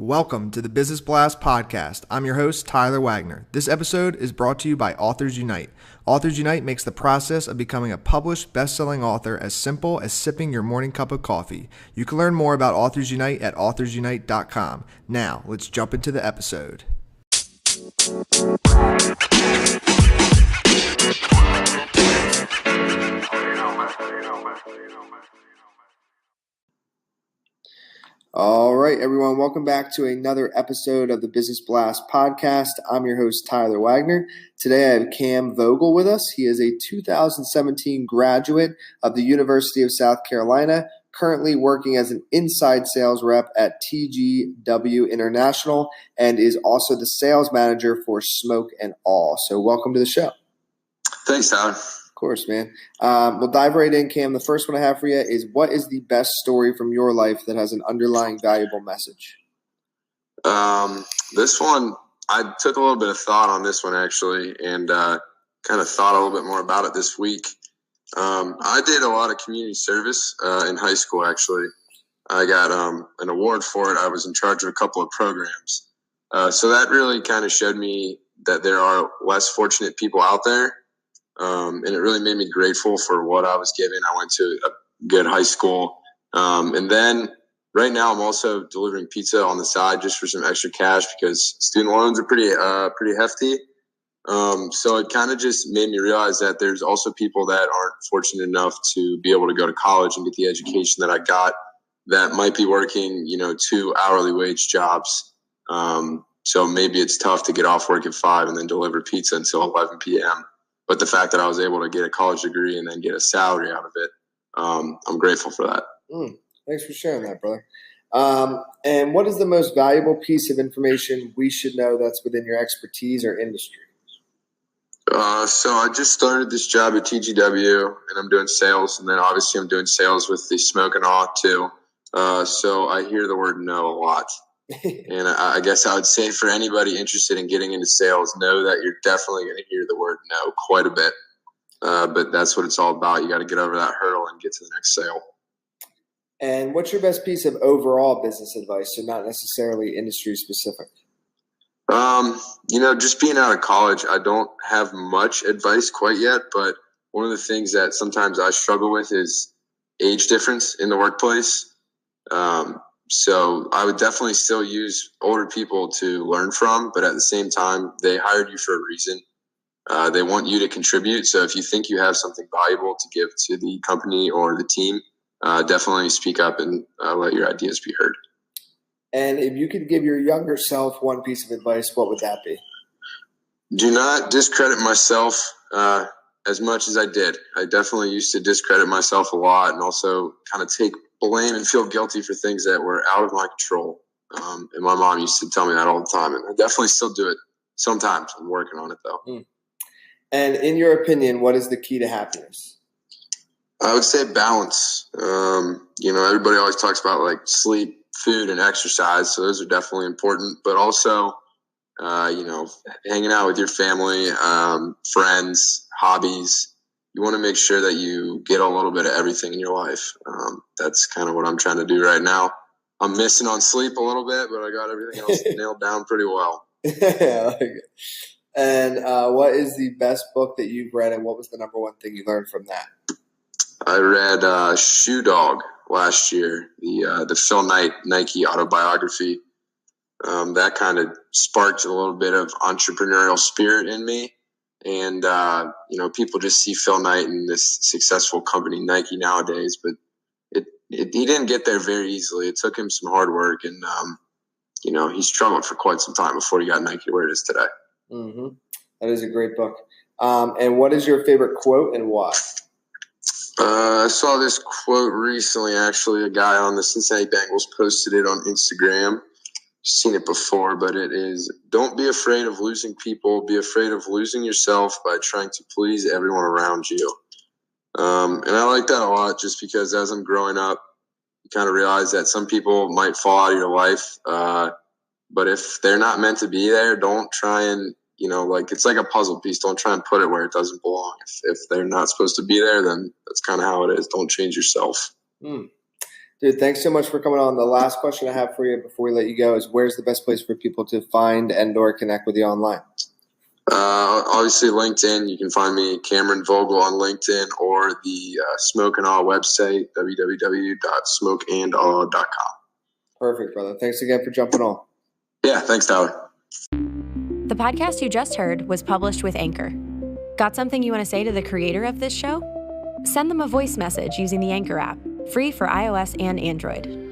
Welcome to the Business Blast podcast. I'm your host, Tyler Wagner. This episode is brought to you by Authors Unite. Authors Unite makes the process of becoming a published, best-selling author as simple as sipping your morning cup of coffee. You can learn more about Authors Unite at authorsunite.com. Now, let's jump into the episode. All right, everyone, welcome back to another episode of the Business Blast podcast. I'm your host, Tyler Wagner. Today I have Cam Vogel with us. He is a 2017 graduate of the University of South Carolina, currently working as an inside sales rep at TGW International, and is also the sales manager for Smoke and All. So welcome to the show. Thanks, Tyler. Of course, man. We'll dive right in, Cam. The first one I have for you is, what is the best story from your life that has an underlying valuable message? This one, I took a little bit of thought on this one, actually, and kind of thought a little bit more about it this week. I did a lot of community service in high school, actually. I got an award for it. I was in charge of a couple of programs. So that really kind of showed me that there are less fortunate people out there. And it really made me grateful for what I was given. I went to a good high school. And then right now I'm also delivering pizza on the side just for some extra cash because student loans are pretty hefty. So it kind of just made me realize that there's also people that aren't fortunate enough to be able to go to college and get the education that I got that might be working, 2 hourly wage jobs. So maybe it's tough to get off work at 5 and then deliver pizza until 11 p.m. But the fact that I was able to get a college degree and then get a salary out of it, I'm grateful for that. Thanks for sharing that, brother. And what is the most valuable piece of information we should know that's within your expertise or industry? So I just started this job at TGW, and I'm doing sales. And then obviously I'm doing sales with the Smoke and Awe too. So I hear the word no a lot. And I guess I would say for anybody interested in getting into sales, know that you're definitely going to hear the word no quite a bit. But that's what it's all about. You got to get over that hurdle and get to the next sale. And what's your best piece of overall business advice, so not necessarily industry specific? Just being out of college, I don't have much advice quite yet. But one of the things that sometimes I struggle with is age difference in the workplace. So I would definitely still use older people to learn from, but at the same time, they hired you for a reason. They want you to contribute. So if you think you have something valuable to give to the company or the team, definitely speak up and let your ideas be heard. And if you could give your younger self one piece of advice, what would that be? Do not discredit myself as much as I did. I definitely used to discredit myself a lot and also kind of take blame and feel guilty for things that were out of my control. And my mom used to tell me that all the time, and I definitely still do it sometimes. I'm working on it, though. And in your opinion, what is the key to happiness? I would say balance. Everybody always talks about like sleep, food, and exercise, so those are definitely important. But also, hanging out with your family, friends, hobbies. You want to make sure that you get a little bit of everything in your life. That's kind of what I'm trying to do right now. I'm missing on sleep a little bit, but I got everything else nailed down pretty well. I like it. And what is the best book that you've read, and what was the number one thing you learned from that? I read Shoe Dog last year, the Phil Knight Nike autobiography. That kind of sparked a little bit of entrepreneurial spirit in me. And, people just see Phil Knight and this successful company, Nike, nowadays, but he didn't get there very easily. It took him some hard work, and, he struggled for quite some time before he got Nike where it is today. Mm-hmm. That is a great book. And what is your favorite quote and why? I saw this quote recently, actually. A guy on the Cincinnati Bengals posted it on Instagram. Seen it before, but it is, don't be afraid of losing people. Be afraid of losing yourself by trying to please everyone around you. And I like that a lot just because as I'm growing up, you kind of realize that some people might fall out of your life. But if they're not meant to be there, don't try and, it's like a puzzle piece. Don't try and put it where it doesn't belong. If they're not supposed to be there, then that's kind of how it is. Don't change yourself. Dude, thanks so much for coming on. The last question I have for you before we let you go is, where's the best place for people to find and or connect with you online? Obviously, LinkedIn. You can find me, Cameron Vogel, on LinkedIn, or the Smoke and Awe website, www.smokeandawe.com. Perfect, brother. Thanks again for jumping on. Yeah, thanks, Tyler. The podcast you just heard was published with Anchor. Got something you want to say to the creator of this show? Send them a voice message using the Anchor app, free for iOS and Android.